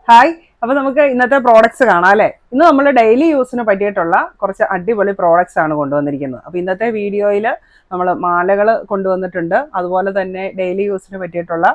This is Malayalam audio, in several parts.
ഹായ്. അപ്പോൾ നമുക്ക് ഇന്നത്തെ പ്രോഡക്ട്സ് കാണാം അല്ലേ. ഇന്ന് നമ്മൾ ഡെയിലി യൂസിന് പറ്റിയിട്ടുള്ള കുറച്ച് അടിപൊളി പ്രോഡക്ട്സ് ആണ് കൊണ്ടുവന്നിരിക്കുന്നത്. അപ്പോൾ ഇന്നത്തെ വീഡിയോയിൽ നമ്മൾ മാലകൾ കൊണ്ടുവന്നിട്ടുണ്ട്, അതുപോലെ തന്നെ ഡെയിലി യൂസിന് പറ്റിയിട്ടുള്ള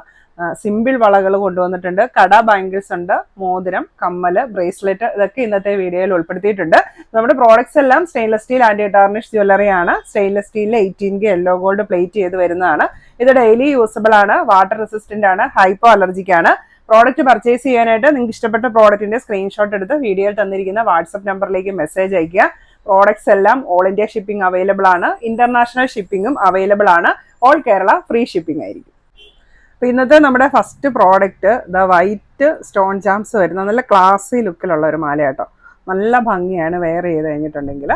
സിമ്പിൾ വളകൾ കൊണ്ടുവന്നിട്ടുണ്ട്, കട ബാംഗിൾസ് ഉണ്ട്, മോതിരം, കമ്മല്, ബ്രേസ്ലെറ്റ്, ഇതൊക്കെ ഇന്നത്തെ വീഡിയോയിൽ ഉൾപ്പെടുത്തിയിട്ടുണ്ട്. നമ്മുടെ പ്രോഡക്ട്സ് എല്ലാം stainless steel anti tarnish jewellery ആണ്. സ്റ്റെയിൻലെസ് സ്റ്റീലിൽ 18K യെല്ലോ ഗോൾഡ് പ്ലേറ്റ് ചെയ്ത് വരുന്നതാണ്. ഇത് ഡെയിലി യൂസബിൾ ആണ്, വാട്ടർ റെസിസ്റ്റന്റ് ആണ്, ഹൈപ്പോ അലർജിക് ആണ്. പ്രോഡക്റ്റ് പർച്ചേസ് ചെയ്യാനായിട്ട് നിങ്ങൾക്ക് ഇഷ്ടപ്പെട്ട പ്രോഡക്റ്റിന്റെ സ്ക്രീൻഷോട്ട് എടുത്ത് വീഡിയോയിൽ തന്നിരിക്കുന്ന വാട്സപ്പ് നമ്പറിലേക്ക് മെസ്സേജ് അയയ്ക്കുക. പ്രോഡക്ട്സ് എല്ലാം ഓൾ ഇന്ത്യ ഷിപ്പിംഗ് അവൈലബിൾ ആണ്, ഇന്റർനാഷണൽ ഷിപ്പിംഗും അവൈലബിൾ ആണ്, ഓൾ കേരള ഫ്രീ ഷിപ്പിംഗ് ആയിരിക്കും. അപ്പോൾ ഇന്നത്തെ നമ്മുടെ first product the white stone jambs വരുന്ന നല്ല ക്ലാസി ലുക്കിലുള്ള ഒരു മാല കേട്ടോ. നല്ല ഭംഗിയാണ് വെയർ ചെയ്ത് കഴിഞ്ഞിട്ടുണ്ടെങ്കിൽ.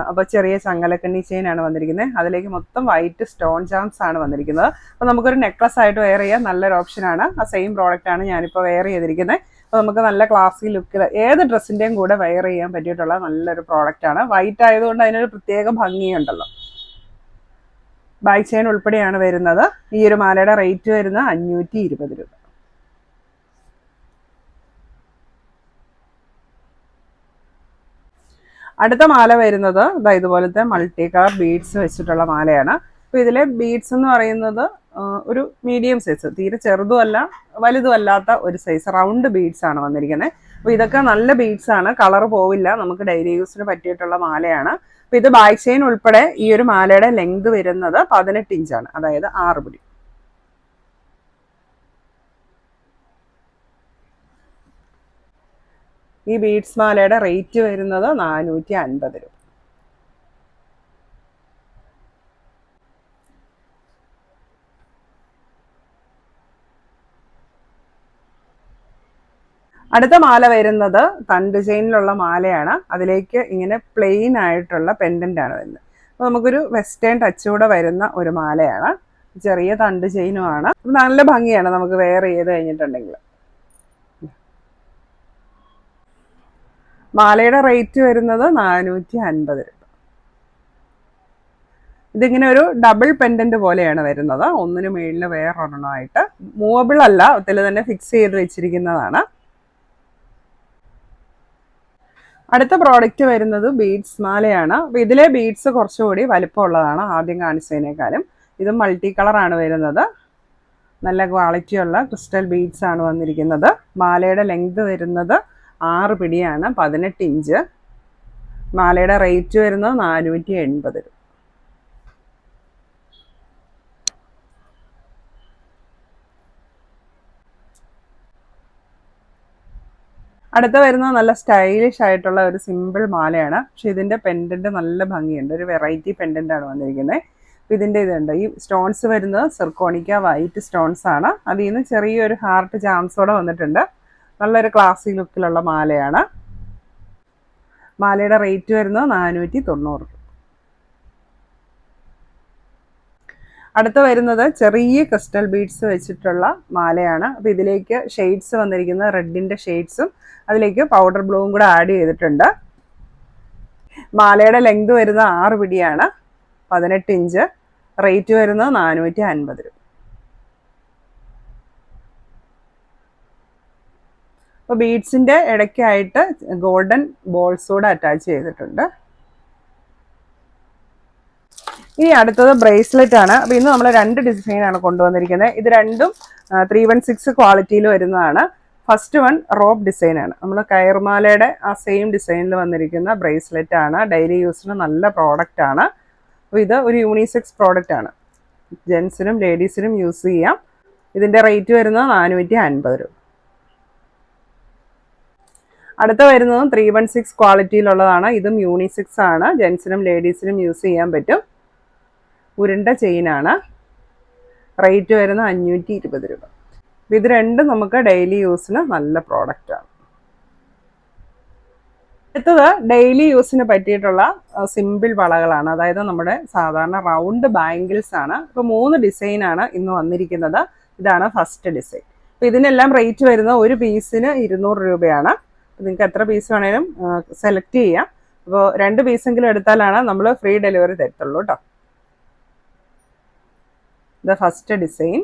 അപ്പോൾ ചെറിയ ചങ്ങലക്കണ്ണി ചെയിനാണ് വന്നിരിക്കുന്നത്, അതിലേക്ക് മൊത്തം വൈറ്റ് സ്റ്റോൺ ജാംസ് ആണ് വന്നിരിക്കുന്നത്. അപ്പോൾ നമുക്കൊരു നെക്ലസ് ആയിട്ട് വെയർ ചെയ്യാൻ നല്ലൊരു ഓപ്ഷനാണ്. ആ സെയിം പ്രോഡക്റ്റ് ആണ് ഞാനിപ്പോൾ വെയർ ചെയ്തിരിക്കുന്നത്. അപ്പോൾ നമുക്ക് നല്ല ക്ലാസി ലുക്കിൽ ഏത് ഡ്രസ്സിൻ്റെയും കൂടെ വെയർ ചെയ്യാൻ പറ്റിയിട്ടുള്ള നല്ലൊരു പ്രോഡക്റ്റ് ആണ്. വൈറ്റ് ആയതുകൊണ്ട് അതിനൊരു പ്രത്യേക ഭംഗിയുണ്ടല്ലോ. ബാക്ക് ചെയിൻ ഉൾപ്പെടെയാണ് വരുന്നത്. ഈ ഒരു മാലയുടെ റേറ്റ് വരുന്നത് 520 രൂപ. അടുത്ത മാല വരുന്നത് ഇതുപോലത്തെ മൾട്ടി കളർ ബീഡ്സ് വെച്ചിട്ടുള്ള മാലയാണ്. അപ്പോൾ ഇതിലെ ബീഡ്സ് എന്ന് പറയുന്നത് ഒരു മീഡിയം സൈസ്, തീരെ ചെറുതുമല്ല വലുതുമല്ലാത്ത ഒരു സൈസ് റൗണ്ട് ബീഡ്സ് ആണ് വന്നിരിക്കുന്നത്. അപ്പോൾ ഇതൊക്കെ നല്ല ബീഡ്സ് ആണ്, കളർ പോവില്ല, നമുക്ക് ഡെയിലി യൂസിന് പറ്റിയിട്ടുള്ള മാലയാണ്. അപ്പോൾ ഇത് ബാക്ക് ചെയിൻ ഉൾപ്പെടെ ഈ ഒരു മാലയുടെ ലെങ്ത് വരുന്നത് 18 ഇഞ്ചാണ്, അതായത് 6 പിടി. ഈ ബീഡ്സ് മാലയുടെ റേറ്റ് വരുന്നത് 450 രൂപ. അടുത്ത മാല വരുന്നത് തണ്ട് ചെയിനിലുള്ള മാലയാണ്. അതിലേക്ക് ഇങ്ങനെ പ്ലെയിൻ ആയിട്ടുള്ള പെൻഡന്റ് ആണ് വരുന്നത്. അപ്പോൾ നമുക്കൊരു വെസ്റ്റേൺ ടച്ച് കൂടെ വരുന്ന ഒരു മാലയാണ്. ചെറിയ തണ്ട് ചെയിനുമാണ്. നല്ല ഭംഗിയാണ് നമുക്ക് വെയർ ചെയ്ത് കഴിഞ്ഞിട്ടുണ്ടെങ്കിൽ. മാലയുടെ റേറ്റ് വരുന്നത് 450 രൂപ. ഇതിങ്ങനെ ഒരു ഡബിൾ പെൻഡന്റ് പോലെയാണ് വരുന്നത്, ഒന്നിനു മേളിൽ വേറൊരെണ്ണമായിട്ട്. മൂവബിൾ അല്ല, ഒത്തിരി തന്നെ ഫിക്സ് ചെയ്ത് വെച്ചിരിക്കുന്നതാണ്. അടുത്ത പ്രോഡക്റ്റ് വരുന്നത് ബീഡ്സ് മാലയാണ്. അപ്പോൾ ഇതിലെ ബീഡ്സ് കുറച്ചുകൂടി വലിപ്പമുള്ളതാണ് ആദ്യം കാണിച്ചതിനേക്കാളും. ഇത് മൾട്ടി കളറാണ് വരുന്നത്. നല്ല ക്വാളിറ്റിയുള്ള ക്രിസ്റ്റൽ ബീഡ്സ് ആണ് വന്നിരിക്കുന്നത്. മാലയുടെ ലെങ്ത് വരുന്നത് 6 പിടിയാണ്, 18 ഇഞ്ച്. മാലയുടെ റേറ്റ് വരുന്നത് 480 രൂപ. അടുത്ത വരുന്നത് നല്ല സ്റ്റൈലിഷ് ആയിട്ടുള്ള ഒരു സിമ്പിൾ മാലയാണ്. പക്ഷെ ഇതിൻ്റെ പെൻഡന്റ് നല്ല ഭംഗിയുണ്ട്, ഒരു വെറൈറ്റി പെൻഡന്റ് ആണ് വന്നിരിക്കുന്നത്. ഇതിൻ്റെ ഇതുണ്ട്, ഈ സ്റ്റോൺസ് വരുന്നത് സിർക്കോണിക്ക വൈറ്റ് സ്റ്റോൺസ് ആണ്. അതിൽ നിന്ന് ചെറിയൊരു ഹാർട്ട് ജാംസോടെ വന്നിട്ടുണ്ട്. നല്ലൊരു ക്ലാസി ലുക്കിലുള്ള മാലയാണ്. മാലയുടെ റേറ്റ് വരുന്നത് 490 രൂപ. അടുത്ത വരുന്നത് ചെറിയ ക്രിസ്റ്റൽ ബീഡ്സ് വെച്ചിട്ടുള്ള മാലയാണ്. അപ്പോൾ ഇതിലേക്ക് ഷെയ്ഡ്സ് വന്നിരിക്കുന്നത് റെഡിൻ്റെ ഷെയ്ഡ്സും അതിലേക്ക് പൗഡർ ബ്ലൂവും കൂടെ ആഡ് ചെയ്തിട്ടുണ്ട്. മാലയുടെ ലെങ്ത് വരുന്നത് 6 പിടിയാണ്, 18 ഇഞ്ച്. റേറ്റ് വരുന്നത് 450 രൂപ. അപ്പോൾ ബീഡ്സിൻ്റെ ഇടയ്ക്കായിട്ട് ഗോൾഡൻ ബോൾസ് കൂടെ അറ്റാച്ച് ചെയ്തിട്ടുണ്ട്. ഇനി അടുത്തത് ബ്രേസ്ലെറ്റ് ആണ്. അപ്പോൾ ഇന്ന് നമ്മൾ 2 ഡിസൈനാണ് കൊണ്ടുവന്നിരിക്കുന്നത്. ഇത് രണ്ടും 316 ക്വാളിറ്റിയിൽ വരുന്നതാണ്. ഫസ്റ്റ് വൺ റോപ്പ് ഡിസൈനാണ്. നമ്മൾ കയർമാലയുടെ ആ സെയിം ഡിസൈനിൽ വന്നിരിക്കുന്ന ബ്രേസ്ലെറ്റ് ആണ്. ഡെയിലി യൂസിന് നല്ല പ്രോഡക്റ്റ് ആണ്. അപ്പോൾ ഇത് ഒരു യൂണിസെക്സ് പ്രോഡക്റ്റ് ആണ്, ജെൻസിനും ലേഡീസിനും യൂസ് ചെയ്യാം. ഇതിൻ്റെ റേറ്റ് വരുന്നത് 450 രൂപ. അടുത്ത വരുന്നതും 316 ക്വാളിറ്റിയിലുള്ളതാണ്. ഇതും യൂണിസെക്സ് ആണ്, ജെൻസിനും ലേഡീസിനും യൂസ് ചെയ്യാൻ പറ്റും. ഉരുണ്ട ചെയിനാണ്. റേറ്റ് വരുന്നത് 520 രൂപ. ഇത് രണ്ടും നമുക്ക് ഡെയിലി യൂസിന് നല്ല പ്രോഡക്റ്റാണ്. അടുത്തത് ഡെയിലി യൂസിന് പറ്റിയിട്ടുള്ള സിമ്പിൾ വളകളാണ്, അതായത് നമ്മുടെ സാധാരണ റൗണ്ട് ബാംഗിൾസ് ആണ്. ഇപ്പോൾ 3 ഡിസൈനാണ് ഇന്ന് വന്നിരിക്കുന്നത്. ഇതാണ് ഫസ്റ്റ് ഡിസൈൻ. അപ്പോൾ ഇതിനെല്ലാം റേറ്റ് വരുന്നത് ഒരു പീസിന് 200 രൂപയാണ്. നിങ്ങൾക്ക് എത്ര പീസ് വേണേലും സെലക്ട് ചെയ്യാം. അപ്പോൾ 2 പീസെങ്കിലും എടുത്താലാണ് നമ്മൾ ഫ്രീ ഡെലിവറി തരത്തുള്ളൂ കേട്ടോ. ഇത് first design,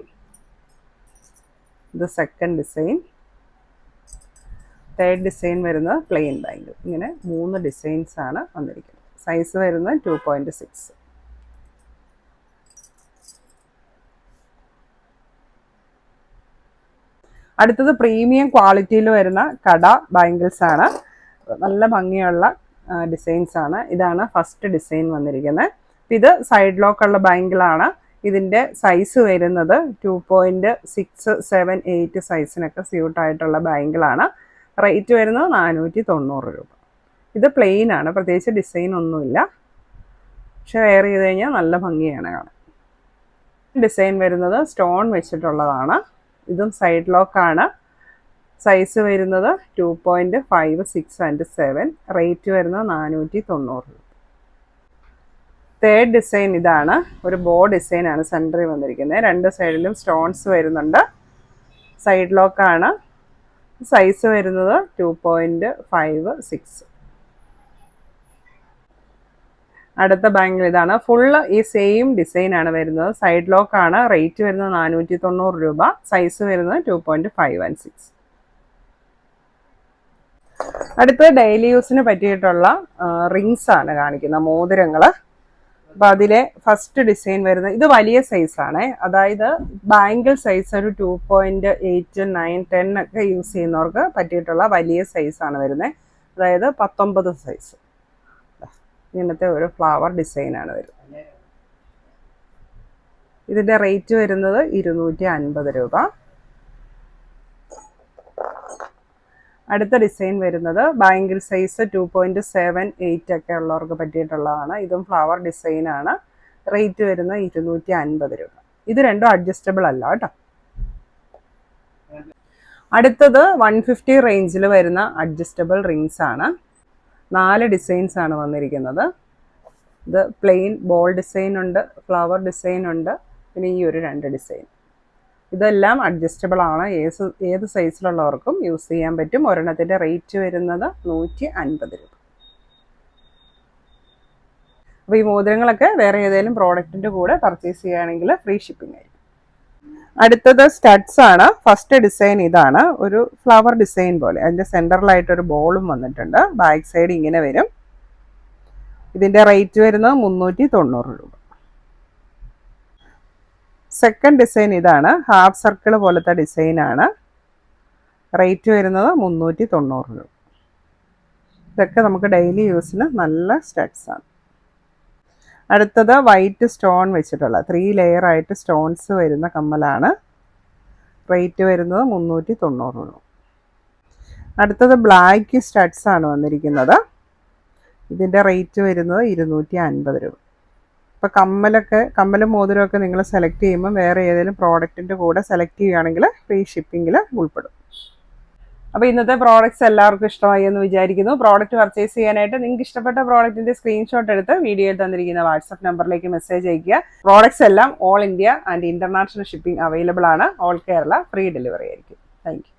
the second design, third design വരുന്നത് പ്ലെയിൻ ബാംഗിൾ. ഇങ്ങനെ 3 ഡിസൈൻസ് ആണ് വന്നിരിക്കുന്നത്. സൈസ് വരുന്നത് 2.6. അടുത്തത് പ്രീമിയം ക്വാളിറ്റിയിൽ വരുന്ന കട ബാംഗിൾസ് ആണ്. നല്ല ഭംഗിയുള്ള ഡിസൈൻസ് ആണ്. ഇതാണ് ഫസ്റ്റ് ഡിസൈൻ വന്നിരിക്കുന്നത്. ഇത് സൈഡ് ലോക്കുള്ള ബാംഗിളാണ്. ഇതിൻ്റെ സൈസ് വരുന്നത് 2.678 സൈസിനൊക്കെ സ്യൂട്ടായിട്ടുള്ള ബാംഗിളാണ്. റേറ്റ് വരുന്നത് 490 രൂപ. ഇത് പ്ലെയിൻ ആണ്, പ്രത്യേകിച്ച് ഡിസൈൻ ഒന്നുമില്ല, പക്ഷെ വെയർ ചെയ്ത് കഴിഞ്ഞാൽ നല്ല ഭംഗിയാണ് കാണാൻ. ഡിസൈൻ വരുന്നത് സ്റ്റോൺ വെച്ചിട്ടുള്ളതാണ്. ഇതും സൈഡ് ലോക്കാണ്. സൈസ് വരുന്നത് 2.5, 6 ആൻഡ് 7. റേറ്റ് വരുന്നത് 490 രൂപ. തേർഡ് ഡിസൈൻ ഇതാണ്. ഒരു ബോ ഡിസൈനാണ് സെൻറ്ററിൽ വന്നിരിക്കുന്നത്. 2 സൈഡിലും സ്റ്റോൺസ് വരുന്നുണ്ട്. സൈഡ് ലോക്കാണ്. സൈസ് വരുന്നത് 2.5, 6. അടുത്ത ബാംഗിൾ ഇതാണ്. ഫുള്ള് ഈ സെയിം ഡിസൈൻ ആണ് വരുന്നത്. സൈഡ് ലോക്കാണ്. റേറ്റ് വരുന്നത് 490 രൂപ. സൈസ് വരുന്നത് 2.5 ആൻഡ് 6. അടുത്ത ഡെയിലി യൂസിന് പറ്റിയിട്ടുള്ള റിങ്സ് ആണ് കാണിക്കുന്നത്, മോതിരങ്ങൾ. അപ്പം അതിലെ ഫസ്റ്റ് ഡിസൈൻ വരുന്നത് ഇത് വലിയ സൈസാണ്. അതായത് ബാംഗിൾ സൈസ് ഒരു 2.8, 9, 10 ഒക്കെ യൂസ് ചെയ്യുന്നവർക്ക് പറ്റിയിട്ടുള്ള വലിയ സൈസാണ് വരുന്നത്. അതായത് 19 സൈസ്. ഇങ്ങനത്തെ ഒരു ഫ്ലവർ ഡിസൈനാണ് വരുന്നത്. ഇതിൻ്റെ റേറ്റ് വരുന്നത് 250 രൂപ. അടുത്ത ഡിസൈൻ വരുന്നത് ബാംഗിൾ സൈസ് 2.7, 8 ഒക്കെ ഉള്ളവർക്ക് പറ്റിയിട്ടുള്ളതാണ്. ഇതും ഫ്ലവർ ഡിസൈനാണ്. റേറ്റ് വരുന്നത് 250 രൂപ. ഇത് രണ്ടും അഡ്ജസ്റ്റബിൾ അല്ല കേട്ടോ. അടുത്തത് 150 റേഞ്ചിൽ വരുന്ന അഡ്ജസ്റ്റബിൾ റിങ്സ് ആണ്. 4 ഡിസൈൻസ് ആണ് വന്നിരിക്കുന്നത്. ഇത് പ്ലെയിൻ ബോൾ ഡിസൈൻ ഉണ്ട്, ഫ്ലവർ ഡിസൈൻ ഉണ്ട്, പിന്നെ ഈ ഒരു 2 ഡിസൈൻ. ഇതെല്ലാം അഡ്ജസ്റ്റബിൾ ആണ്. ഏത് സൈസിലുള്ളവർക്കും യൂസ് ചെയ്യാൻ പറ്റും. ഒരെണ്ണത്തിൻ്റെ റേറ്റ് വരുന്നത് 150 രൂപ. അപ്പോൾ ഈ മോതിരങ്ങളൊക്കെ വേറെ ഏതെങ്കിലും പ്രോഡക്റ്റിൻ്റെ കൂടെ പർച്ചേസ് ചെയ്യുകയാണെങ്കിൽ ഫ്രീ ഷിപ്പിംഗ് ആയിരിക്കും. അടുത്തത് സ്റ്റഡ്സ് ആണ്. ഫസ്റ്റ് ഡിസൈൻ ഇതാണ്. ഒരു ഫ്ലവർ ഡിസൈൻ പോലെ അതിൻ്റെ സെൻറ്ററിലായിട്ടൊരു ബോളും വന്നിട്ടുണ്ട്. ബാക്ക് സൈഡ് ഇങ്ങനെ വരും. ഇതിൻ്റെ റേറ്റ് വരുന്നത് 390 രൂപ. സെക്കൻഡ് ഡിസൈൻ ഇതാണ്. ഹാഫ് സർക്കിൾ പോലത്തെ ഡിസൈനാണ്. റേറ്റ് വരുന്നത് 390 രൂപ. ഇതൊക്കെ നമുക്ക് ഡെയിലി യൂസിന് നല്ല സ്റ്റഡ്സ് ആണ്. അടുത്തത് വൈറ്റ് സ്റ്റോൺ വെച്ചിട്ടുള്ള 3 ലെയർ ആയിട്ട് സ്റ്റോൺസ് വരുന്ന കമ്മലാണ്. റേറ്റ് വരുന്നത് 390 രൂപ. അടുത്തത് ബ്ലാക്ക് സ്റ്റഡ്സ് ആണ് വന്നിരിക്കുന്നത്. ഇതിൻ്റെ റേറ്റ് വരുന്നത് 250 രൂപ. ഇപ്പോൾ കമ്മലും മോതിരമൊക്കെ നിങ്ങൾ സെലക്ട് ചെയ്യുമ്പോൾ വേറെ ഏതെങ്കിലും പ്രോഡക്റ്റിൻ്റെ കൂടെ സെലക്ട് ചെയ്യുകയാണെങ്കിൽ ഫ്രീ ഷിപ്പിങ്ങിൽ ഉൾപ്പെടും. അപ്പോൾ ഇന്നത്തെ പ്രോഡക്റ്റ്സ് എല്ലാവർക്കും ഇഷ്ടമായി എന്ന് വിചാരിക്കുന്നു. പ്രോഡക്റ്റ് പർച്ചേസ് ചെയ്യാനായിട്ട് നിങ്ങൾക്ക് ഇഷ്ടപ്പെട്ട പ്രോഡക്റ്റിൻ്റെ സ്ക്രീൻഷോട്ട് എടുത്ത് വീഡിയോയിൽ തന്നിരിക്കുന്ന വാട്സപ്പ് നമ്പറിലേക്ക് മെസ്സേജ് അയയ്ക്കുക. പ്രോഡക്റ്റ്സ് എല്ലാം all India and international shipping available ആണ്. ഓൾ കേരള ഫ്രീ ഡെലിവറി ആയിരിക്കും. Thank you.